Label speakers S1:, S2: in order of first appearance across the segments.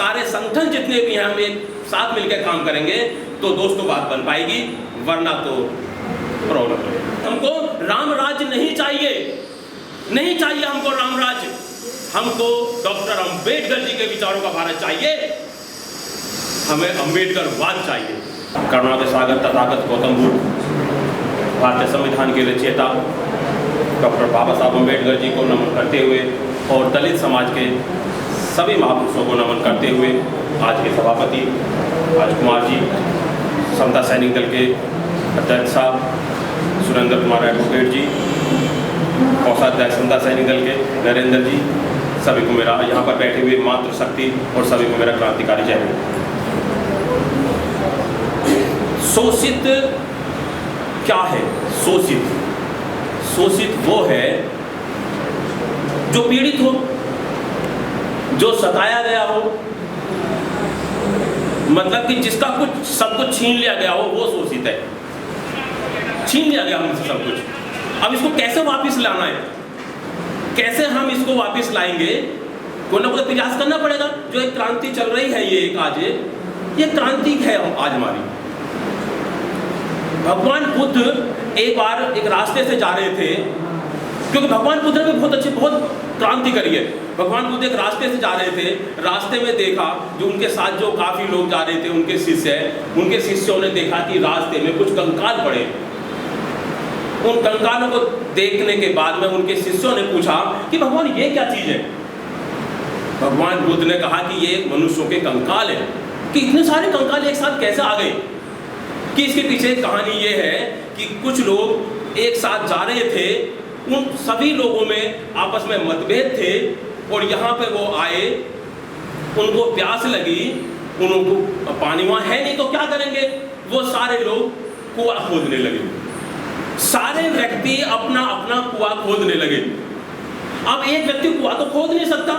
S1: सारे संगठन जितने भी हैं हम एक साथ मिलकर काम करेंगे तो दोस्तों बात बन पाएगी, वरना तो प्रॉब्लम है। हमको राम राज्य नहीं चाहिए, नहीं चाहिए हमको राम राज्य, हमको डॉक्टर अंबेडकर जी के विचारों का भारत चाहिए, हमें अंबेडकरवाद चाहिए। करुणादय सागर तथागत गौतम बुद्ध, भारतीय संविधान के रचयिता डॉक्टर बाबा साहब अंबेडकर जी को नमन करते हुए और दलित समाज के सभी महापुरुषों को नमन करते हुए आज के सभापति राजकुमार जी, समता सैनिक दल के अध्यक्ष साहब सुरेंद्र कुमार एडवोकेट जी, कोषाध्यक्ष समता सैनिक दल के नरेंद्र जी, सभी को मेरा यहाँ पर बैठे हुए मातृशक्ति और सभी को मेरा क्रांतिकारी जय हिंद। शोषित क्या है? शोषित वो है जो पीड़ित हो, जो सताया गया हो, मतलब कि जिसका कुछ सब कुछ छीन लिया गया हो, वो शोषित है। छीन लिया गया हमसे सब कुछ, अब इसको कैसे वापस लाना है, कैसे हम इसको वापस लाएंगे, कोई ना कोई प्रयास करना पड़ेगा। जो एक क्रांति चल रही है, ये एक आज ये क्रांति है आज हमारी। भगवान बुद्ध एक बार एक रास्ते से जा रहे थे, क्योंकि भगवान बुद्ध ने भी बहुत क्रांति करी है। भगवान बुद्ध एक रास्ते से जा रहे थे, रास्ते में देखा जो उनके साथ जो काफी लोग जा रहे थे, उनके शिष्यों ने देखा कि रास्ते में कुछ कंकाल पड़े। उन कंकालों को देखने के बाद में उनके शिष्यों ने पूछा कि भगवान ये क्या चीज है? भगवान बुद्ध ने कहा कि ये मनुष्यों के कंकाल है। कि इतने सारे कंकाल एक साथ कैसे आ गए? कि इसके पीछे कहानी ये है कि कुछ लोग एक साथ जा रहे थे, उन सभी लोगों में आपस में मतभेद थे और यहाँ पे वो आए, उनको प्यास लगी, उनको पानी वहाँ है नहीं तो क्या करेंगे, वो सारे लोग कुआं खोदने लगे। सारे व्यक्ति अपना अपना कुआं खोदने लगे। अब एक व्यक्ति कुआं तो खोद नहीं सकता,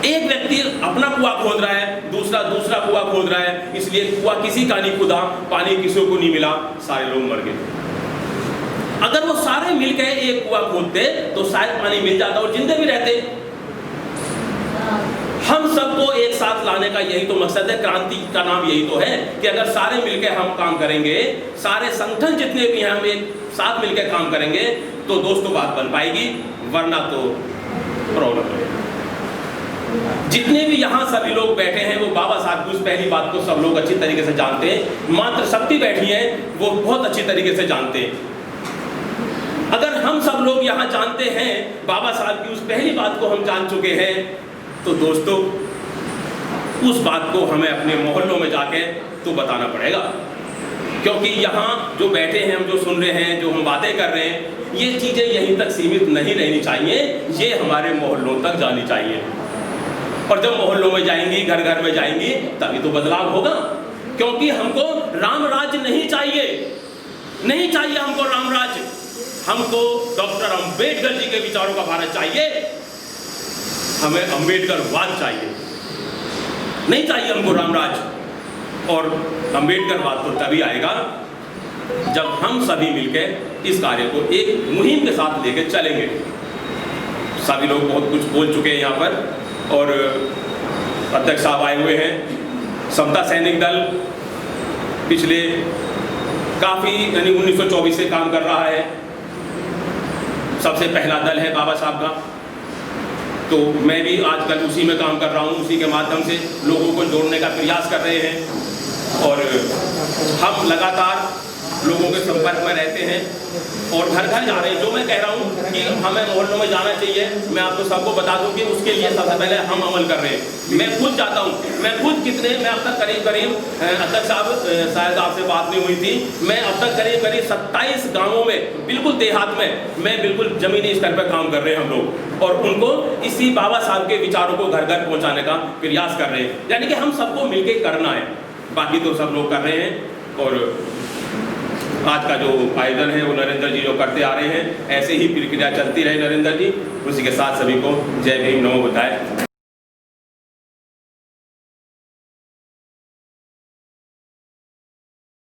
S1: एक व्यक्ति अपना कुआं खोद रहा है, दूसरा कुआं खोद रहा है, इसलिए कुआं किसी का नहीं खुदा, पानी किसी को नहीं मिला, सारे लोग मर गए। अगर वो सारे मिलकर एक कुआं खोदते तो शायद पानी मिल जाता और जिंदे भी रहते। हम सबको एक साथ लाने का यही तो मकसद है, क्रांति का नाम यही तो है कि अगर सारे मिलकर हम काम करेंगे, सारे संगठन जितने भी हैं हम एक साथ मिलकर काम करेंगे तो दोस्तों बात बन पाएगी, वरना तो प्रॉब्लम है। जितने भी यहाँ सभी लोग बैठे हैं वो बाबा साहब की उस पहली बात को सब लोग अच्छी तरीके से जानते हैं। मातृशक्ति बैठी है वो बहुत अच्छी तरीके से जानते हैं। अगर हम सब लोग यहाँ जानते हैं बाबा साहब की उस पहली बात को हम जान चुके हैं, तो दोस्तों उस बात को हमें अपने मोहल्लों में जाके तो बताना पड़ेगा। क्योंकि यहाँ जो बैठे हैं, हम जो सुन रहे हैं, जो हम बातें कर रहे हैं, ये चीज़ें यहीं तक सीमित नहीं रहनी चाहिए, ये हमारे मोहल्लों तक जानी चाहिए। और जब मोहल्लों में जाएंगी, घर घर में जाएंगी, तभी तो बदलाव होगा। क्योंकि हमको राम राज्य नहीं चाहिए, नहीं चाहिए हमको राम राज्य, हमको डॉक्टर अंबेडकर जी के विचारों का भारत चाहिए, हमें अंबेडकरवाद चाहिए, नहीं चाहिए हमको राम राज्य। और अंबेडकरवाद तो तभी आएगा जब हम सभी मिलकर इस कार्य को एक मुहिम के साथ लेकर चलेंगे। सभी लोग बहुत कुछ बोल चुके हैं यहाँ पर और अध्यक्ष साहब आए हुए हैं। समता सैनिक दल पिछले काफ़ी यानी 1924 से काम कर रहा है, सबसे पहला दल है बाबा साहब का। तो मैं भी आजकल उसी में काम कर रहा हूँ, उसी के माध्यम से लोगों को जोड़ने का प्रयास कर रहे हैं और हम लगातार लोगों के संपर्क में रहते हैं और घर घर जा रहे हैं। जो मैं कह रहा हूँ कि हमें मोहल्लों में जाना चाहिए, मैं आपको सबको बता दूं कि उसके लिए सबसे पहले हम अमल कर रहे हैं। मैं खुद जाता हूँ, मैं अब तक करीब अध्यक्ष साहब शायद आपसे बात नहीं हुई थी, मैं अब तक करीब 27 गाँवों में, बिल्कुल देहात में, मैं बिल्कुल जमीनी स्तर पर काम कर रहे हैं हम लोग और उनको इसी बाबा साहब के विचारों को घर घर पहुँचाने का प्रयास कर रहे हैं। यानी कि हम सबको मिलकर करना है, बाकी तो सब लोग कर रहे हैं। और आज का जो आयोजन है वो नरेंद्र जी जो करते आ रहे हैं, ऐसे ही प्रक्रिया चलती रहे नरेंद्र जी। उसी के साथ सभी को जय भीम, नमो बुद्धाय।